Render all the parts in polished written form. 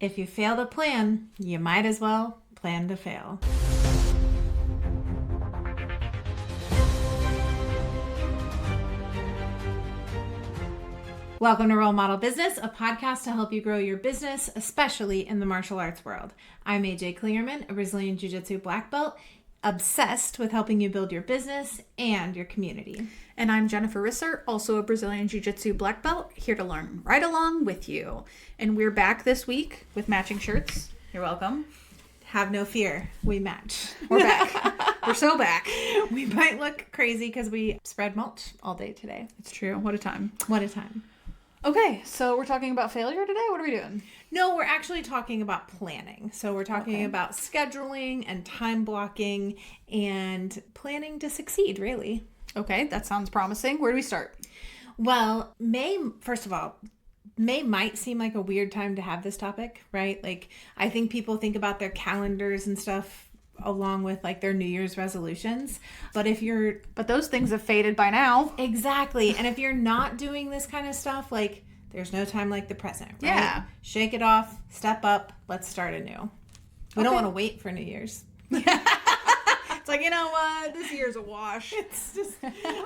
If you fail to plan, you might as well plan to fail. Welcome to Role Model Business, a podcast to help you grow your business, especially in the martial arts world. I'm AJ Clearman, a Brazilian Jiu Jitsu black belt, obsessed with helping you build your business and your community. And I'm Jennifer Risser, also a Brazilian Jiu Jitsu black belt, here to learn right along with you. And we're back this week with matching shirts. You're welcome. Have no fear, we match. We're back. We're so back. We might look crazy because we spread mulch all day today. It's true. What a time. What a time. Okay, so we're talking about failure today? What are we doing? No, we're actually talking about planning. So we're talking about scheduling and time blocking and planning to succeed, really. Okay, that sounds promising. Where do we start? Well, first of all, May might seem like a weird time to have this topic, right? Like, I think people think about their calendars and stuff along with like their New Year's resolutions. But those things have faded by now. Exactly. And if you're not doing this kind of stuff, like, there's no time like the present, right? Yeah. Shake it off, step up, let's start anew. We don't want to wait for New Year's. It's like, you know what? This year's a wash. It's just,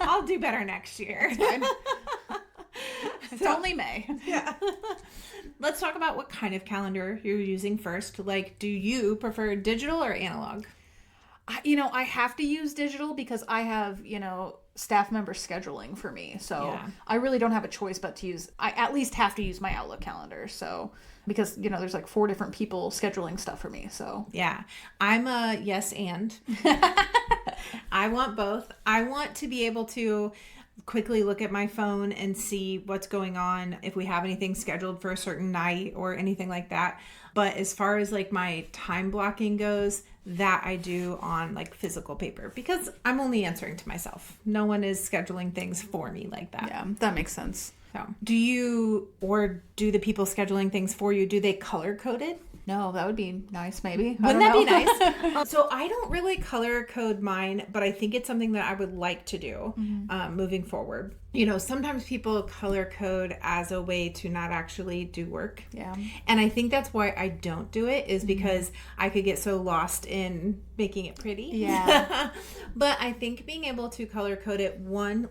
I'll do better next year. It's only May. Yeah. Let's talk about what kind of calendar you're using first. Like, do you prefer digital or analog? I have to use digital because I have, staff member scheduling for me. So I really don't have a choice but to I at least have to use my Outlook calendar. So, because, there's like 4 different people scheduling stuff for me. So, yeah, I'm a yes and. I want both. I want to be able to quickly look at my phone and see what's going on, if we have anything scheduled for a certain night or anything like that. But as far as like my time blocking goes, that I do on like physical paper because I'm only answering to myself. No one is scheduling things for me like that. Yeah, that makes sense. So, do the people scheduling things for you, do they color code it? No, that would be nice, maybe. Wouldn't that be nice? So I don't really color code mine, but I think it's something that I would like to do moving forward. Sometimes people color code as a way to not actually do work. Yeah. And I think that's why I don't do it is because I could get so lost in making it pretty. Yeah. But I think being able to color code it,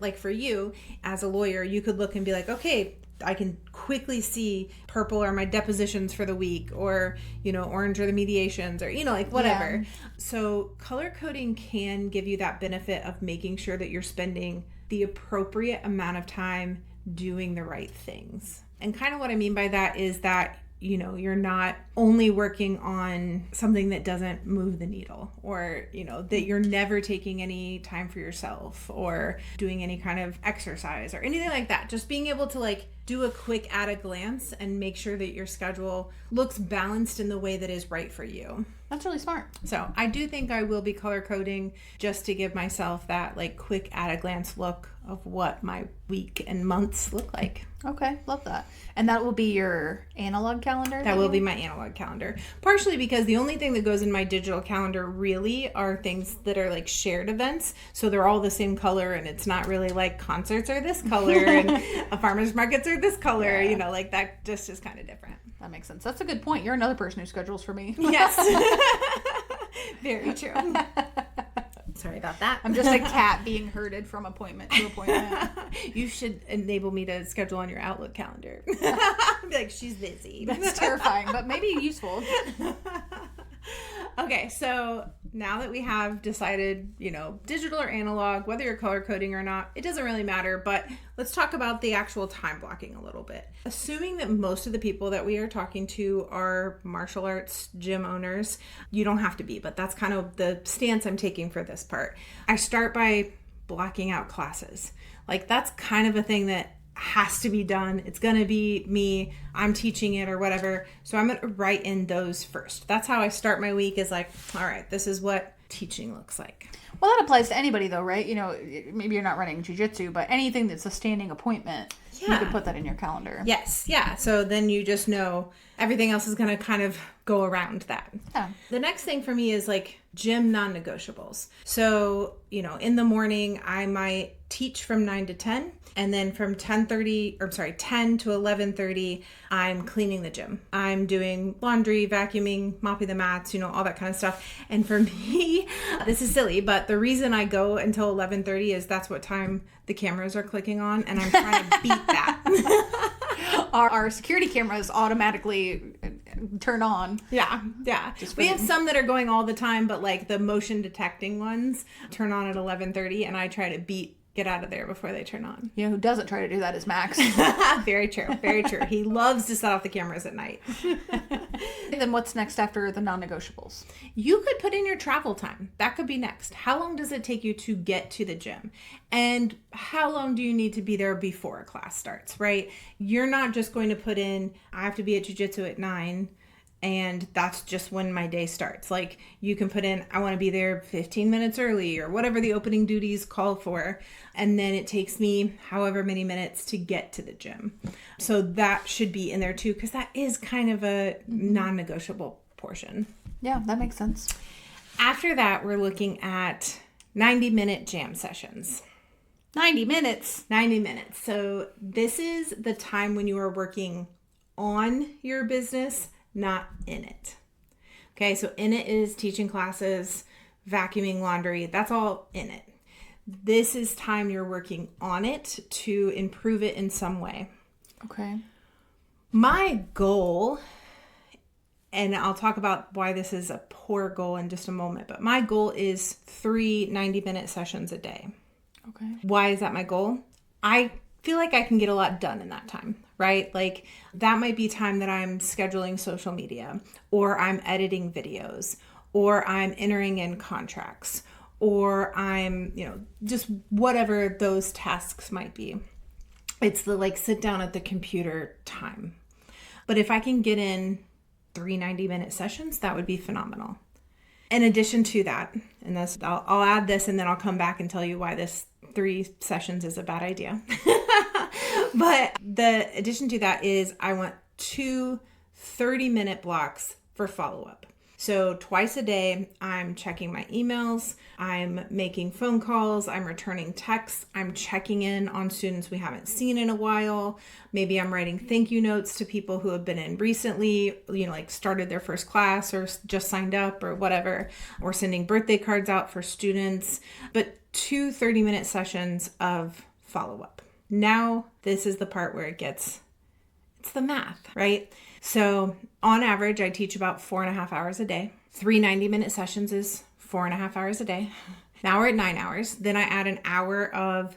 like for you as a lawyer, you could look and be like, okay, I can quickly see purple are my depositions for the week, or, orange are the mediations, or, like whatever. Yeah. So color coding can give you that benefit of making sure that you're spending the appropriate amount of time doing the right things. And kind of what I mean by that is that, you're not only working on something that doesn't move the needle, or, that you're never taking any time for yourself or doing any kind of exercise or anything like that. Just being able to like do a quick at a glance and make sure that your schedule looks balanced in the way that is right for you. That's really smart. So I do think I will be color coding just to give myself that like quick at a glance look of what my week and months look like. Okay, love that. And that will be your analog calendar? That will be my analog calendar. Partially because the only thing that goes in my digital calendar really are things that are like shared events. So they're all the same color, and it's not really like concerts are this color and farmers markets are this color. Yeah. Like that just is kind of different. That makes sense. That's a good point. You're another person who schedules for me. Yes. Very true. Sorry about that. I'm just a cat being herded from appointment to appointment. You should enable me to schedule on your Outlook calendar. Be like, she's busy. That's terrifying, but maybe useful. Okay, so now that we have decided, digital or analog, whether you're color coding or not, it doesn't really matter, but let's talk about the actual time blocking a little bit. Assuming that most of the people that we are talking to are martial arts gym owners, you don't have to be, but that's kind of the stance I'm taking for this part. I start by blocking out classes. Like, that's kind of a thing that has to be done. It's going to be me. I'm teaching it or whatever. So I'm going to write in those first. That's how I start my week, is like, all right, this is what teaching looks like. Well, that applies to anybody though, right? Maybe you're not running jiu-jitsu, but anything that's a standing appointment. you could put that in your calendar. Yes. Yeah. So then you just know everything else is going to kind of go around that. Yeah. The next thing for me is like gym non-negotiables. So, in the morning, I might teach from 9 to 10. And then from 10 to 11:30, I'm cleaning the gym. I'm doing laundry, vacuuming, mopping the mats, all that kind of stuff. And for me, this is silly, but the reason I go until 11:30 is that's what time the cameras are clicking on. And I'm trying to beat that. Our security cameras automatically turn on. Yeah. We have some that are going all the time, but like the motion detecting ones turn on at 11:30, and I try to get out of there before they turn on. Who doesn't try to do that is Max. Very true. He loves to set off the cameras at night. Then what's next after the non-negotiables? You could put in your travel time. That could be next. How long does it take you to get to the gym? And how long do you need to be there before a class starts, right? You're not just going to put in, I have to be at jiu-jitsu at 9, and that's just when my day starts. Like, you can put in, I want to be there 15 minutes early, or whatever the opening duties call for. And then it takes me however many minutes to get to the gym. So that should be in there too, because that is kind of a non-negotiable portion. Yeah, that makes sense. After that, we're looking at 90-minute jam sessions. 90 minutes. 90 minutes. So this is the time when you are working on your business, not in it. Okay, so in it is teaching classes, vacuuming, laundry. That's all in it. This is time you're working on it to improve it in some way. Okay. My goal, and I'll talk about why this is a poor goal in just a moment, but my goal is 3 90-minute sessions a day. Okay. Why is that my goal? I feel like I can get a lot done in that time, right? Like, that might be time that I'm scheduling social media, or I'm editing videos, or I'm entering in contracts, or I'm, just whatever those tasks might be. It's the like sit down at the computer time. But if I can get in 3 90-minute sessions, that would be phenomenal. In addition to that, and this, I'll add this and then I'll come back and tell you why this 3 sessions is a bad idea. But the addition to that is I want 2 30-minute blocks for follow-up. So twice a day, I'm checking my emails, I'm making phone calls, I'm returning texts, I'm checking in on students we haven't seen in a while. Maybe I'm writing thank you notes to people who have been in recently, like started their first class or just signed up or whatever. We're sending birthday cards out for students, but 2 30-minute sessions of follow-up. Now, this is the part where it's the math, right? So on average, I teach about 4.5 hours a day. 3 90-minute sessions is 4.5 hours a day. Now we're at 9 hours. Then I add an hour of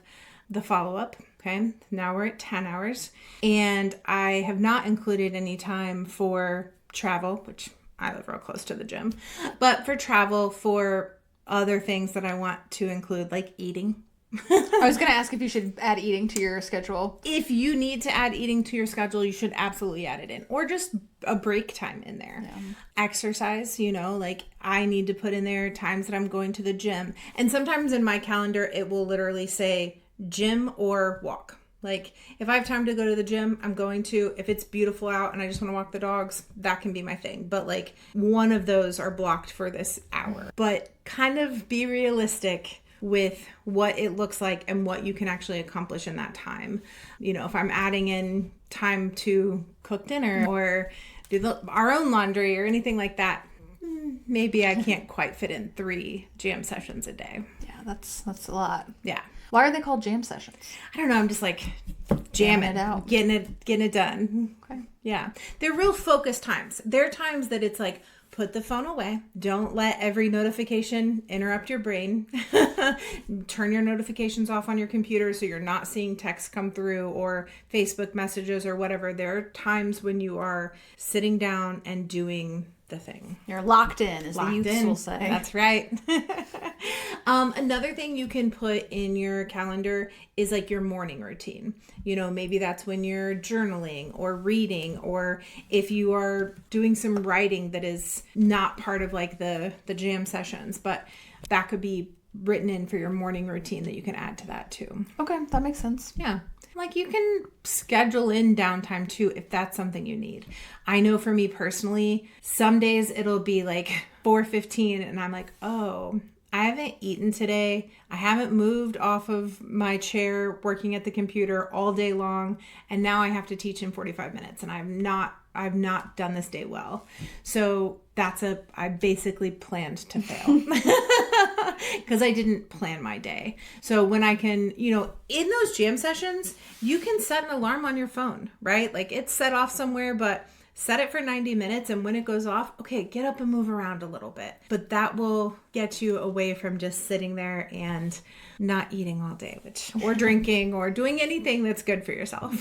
the follow-up. Okay. Now we're at 10 hours. And I have not included any time for travel, which I live real close to the gym, but for travel for other things that I want to include, like eating. I was going to ask if you should add eating to your schedule. If you need to add eating to your schedule, you should absolutely add it in, or just a break time in there. Yeah. Exercise, like I need to put in there times that I'm going to the gym. And sometimes in my calendar, it will literally say gym or walk. Like if I have time to go to the gym, I'm going to. If it's beautiful out and I just want to walk the dogs, that can be my thing. But like one of those are blocked for this hour. But kind of be realistic with what it looks like and what you can actually accomplish in that time. If I'm adding in time to cook dinner or do our own laundry or anything like that, maybe I can't quite fit in 3 jam sessions a day. Yeah, that's a lot. Yeah. Why are they called jam sessions? I don't know. I'm just like jamming it out, getting it done. Okay. Yeah. They're real focused times. They're times that it's like, put the phone away. Don't let every notification interrupt your brain. Turn your notifications off on your computer so you're not seeing texts come through or Facebook messages or whatever. There are times when you are sitting down and doing the thing. You're locked in, as the youths will say. That's right. Another thing you can put in your calendar is like your morning routine. Maybe that's when you're journaling or reading, or if you are doing some writing that is not part of like the jam sessions, but that could be written in for your morning routine that you can add to that too. Okay, that makes sense. Yeah. Like, you can schedule in downtime too if that's something you need. I know for me personally, some days it'll be like 4:15 and I'm like, oh, I haven't eaten today. I haven't moved off of my chair working at the computer all day long. And now I have to teach in 45 minutes and I've not done this day well. So I basically planned to fail because I didn't plan my day. So when I can, in those jam sessions, you can set an alarm on your phone, right? Like, it's set off somewhere, but set it for 90 minutes. And when it goes off, okay, get up and move around a little bit. But that will get you away from just sitting there and not eating all day, or drinking or doing anything that's good for yourself.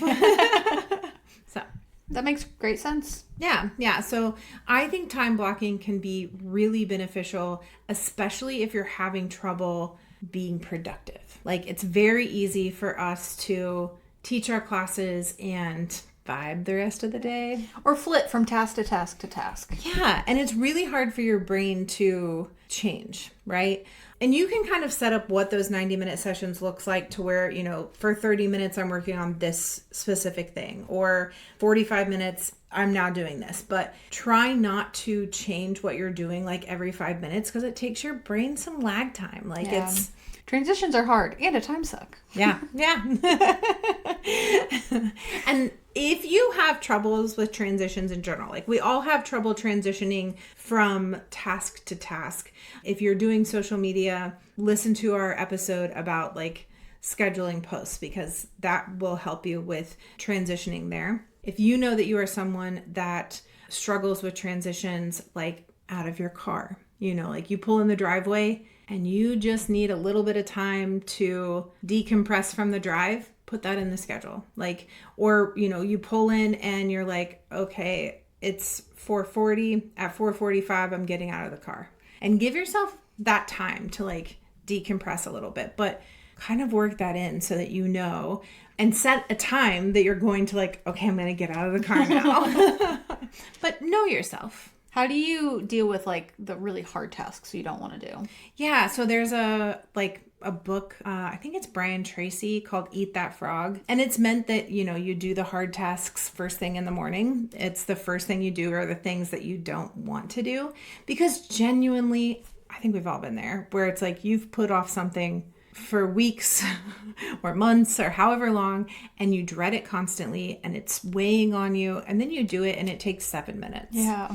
So that makes great sense. Yeah. So I think time blocking can be really beneficial, especially if you're having trouble being productive. Like, it's very easy for us to teach our classes and vibe the rest of the day. Or flit from task to task to task. Yeah. And it's really hard for your brain to change, right? And you can kind of set up what those 90-minute sessions looks like to where, for 30 minutes, I'm working on this specific thing, or 45 minutes, I'm now doing this. But try not to change what you're doing like every 5 minutes, because it takes your brain some lag time. Like, transitions are hard and a time suck. Yeah. And if you have troubles with transitions in general, like, we all have trouble transitioning from task to task. If you're doing social media, listen to our episode about like scheduling posts, because that will help you with transitioning there. If you know that you are someone that struggles with transitions, like out of your car, like you pull in the driveway and you just need a little bit of time to decompress from the drive, put that in the schedule. Like, or, you pull in and you're like, okay, it's 4:40. At 4:45, I'm getting out of the car. And give yourself that time to like decompress a little bit, but kind of work that in so that and set a time that you're going to like, okay, I'm going to get out of the car now. But know yourself. How do you deal with like the really hard tasks you don't want to do? Yeah. So there's a book, I think it's Brian Tracy, called Eat That Frog. And it's meant that, you do the hard tasks first thing in the morning. It's the first thing you do are the things that you don't want to do. Because genuinely, I think we've all been there, where it's like you've put off something for weeks or months or however long, and you dread it constantly and it's weighing on you, and then you do it and it takes 7 minutes. Yeah.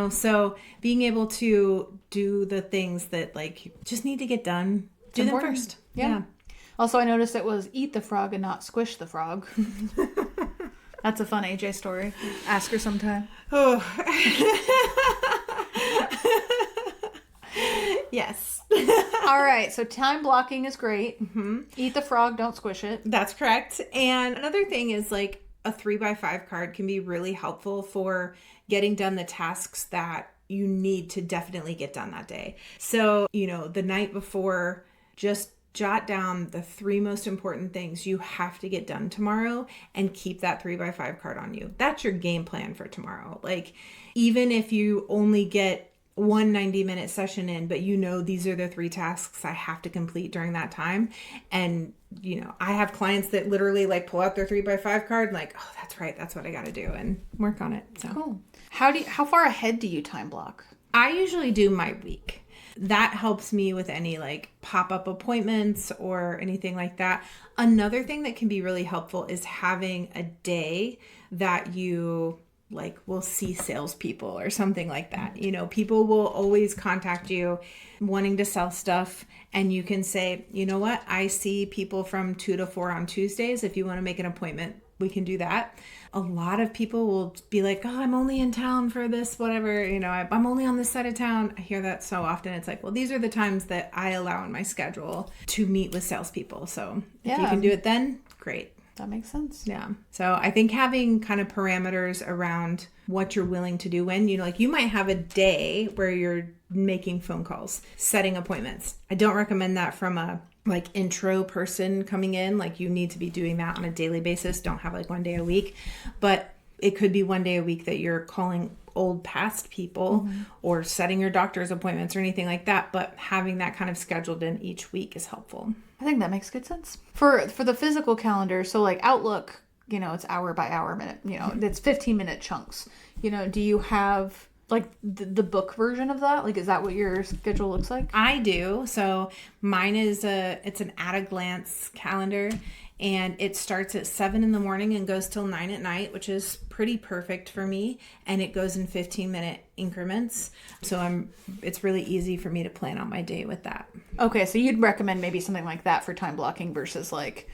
So being able to do the things that like just need to get done, do them first. Yeah. Also, I noticed it was eat the frog and not squish the frog. That's a fun AJ story. Ask her sometime. Oh. Yes. All right. So time blocking is great. Mm-hmm. Eat the frog, don't squish it. That's correct. And another thing is like a 3x5 card can be really helpful for getting done the tasks that you need to definitely get done that day. So, the night before, just jot down the 3 most important things you have to get done tomorrow and keep that 3x5 card on you. That's your game plan for tomorrow. Like, even if you only get one 90-minute session in, but these are the 3 tasks I have to complete during that time. And, I have clients that literally like pull out their 3x5 card and like, oh, that's right, that's what I got to do, and work on it. So cool. How far ahead do you time block? I usually do my week. That helps me with any like pop-up appointments or anything like that. Another thing that can be really helpful is having a day that you like will see salespeople or something like that. People will always contact you wanting to sell stuff, and you can say, you know what, I see people from 2 to 4 on Tuesdays. If you want to make an appointment, we can do that. A lot of people will be like, oh, I'm only in town for this, whatever, I'm only on this side of town. I hear that so often. It's like, well, these are the times that I allow in my schedule to meet with salespeople. So if you can do it then, great. That makes sense. Yeah. So I think having kind of parameters around what you're willing to do when, you might have a day where you're making phone calls, setting appointments. I don't recommend that from a like intro person coming in. Like, you need to be doing that on a daily basis. Don't have like one day a week, but it could be one day a week that you're calling old past people or setting your doctor's appointments or anything like that, but having that kind of scheduled in each week is helpful. I think that makes good sense. For the physical calendar, so like Outlook, it's hour by hour, minute, it's 15-minute chunks. Do you have like the book version of that? Like, is that what your schedule looks like? I do. So mine is it's an at a glance calendar, and it starts at 7 in the morning and goes till 9 at night, which is pretty perfect for me. And it goes in 15-minute increments. So it's really easy for me to plan out my day with that. Okay. So you'd recommend maybe something like that for time blocking versus like,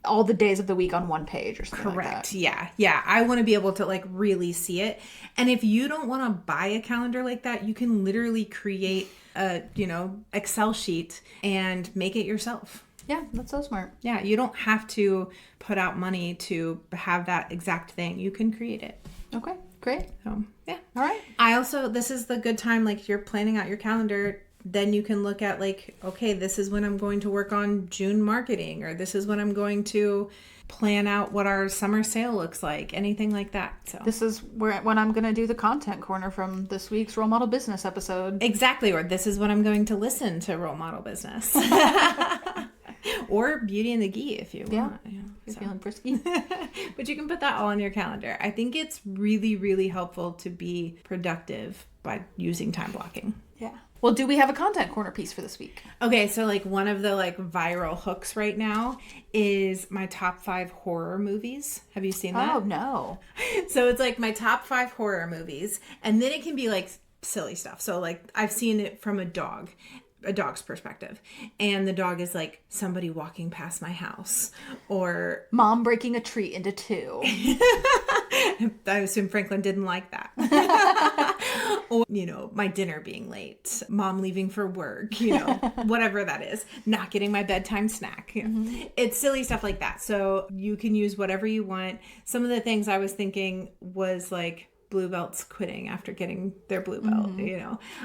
all the days of the week on one page or something like that. Correct. Yeah. Yeah. I want to be able to like really see it. And if you don't want to buy a calendar like that, you can literally create a, Excel sheet and make it yourself. Yeah, that's so smart. Yeah, you don't have to put out money to have that exact thing. You can create it. Okay, great. So, yeah. All right. This is the good time, like, you're planning out your calendar, then you can look at, like, okay, this is when I'm going to work on June marketing, or this is when I'm going to plan out what our summer sale looks like, anything like that. So this is when I'm going to do the content corner from this week's Role Model Business episode. Exactly, or this is when I'm going to listen to Role Model Business. Or Beauty and the Gi if you want. Yeah, you're feeling frisky. But you can put that all on your calendar. I think it's really, really helpful to be productive by using time blocking. Yeah. Well, do we have a content corner piece for this week? Okay, so like one of the like viral hooks right now is my top 5 horror movies. Have you seen that? Oh, no. So it's like my top 5 horror movies, and then it can be like silly stuff. So like I've seen it from a dog's perspective, and the dog is like somebody walking past my house, or mom breaking a tree into 2. I assume Franklin didn't like that. Or, my dinner being late, mom leaving for work, whatever that is, not getting my bedtime snack. It's silly stuff like that. So you can use whatever you want. Some of the things I was thinking was like blue belts quitting after getting their blue belt,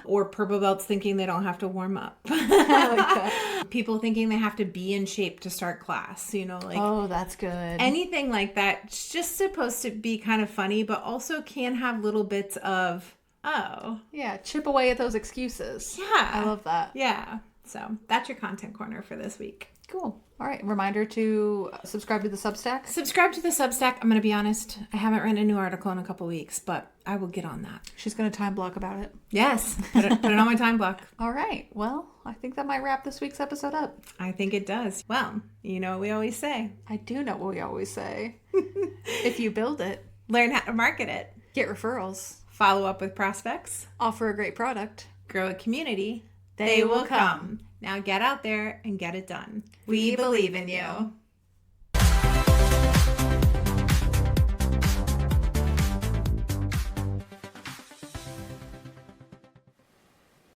or purple belts thinking they don't have to warm up. I like that. People thinking they have to be in shape to start class, like, oh, that's good. Anything like that. It's just supposed to be kind of funny, but also can have little bits of, oh. Yeah, chip away at those excuses. Yeah. I love that. Yeah. So that's your content corner for this week. Cool. All right. Reminder to subscribe to the Substack. Subscribe to the Substack. I'm going to be honest. I haven't written a new article in a couple weeks, but I will get on that. She's going to time block about it. Yes. Put it on my time block. All right. Well, I think that might wrap this week's episode up. I think it does. Well, you know what we always say. I do know what we always say. If you build it, learn how to market it, get referrals, follow up with prospects, offer a great product, grow a community, they will come. Now get out there and get it done. We believe in you.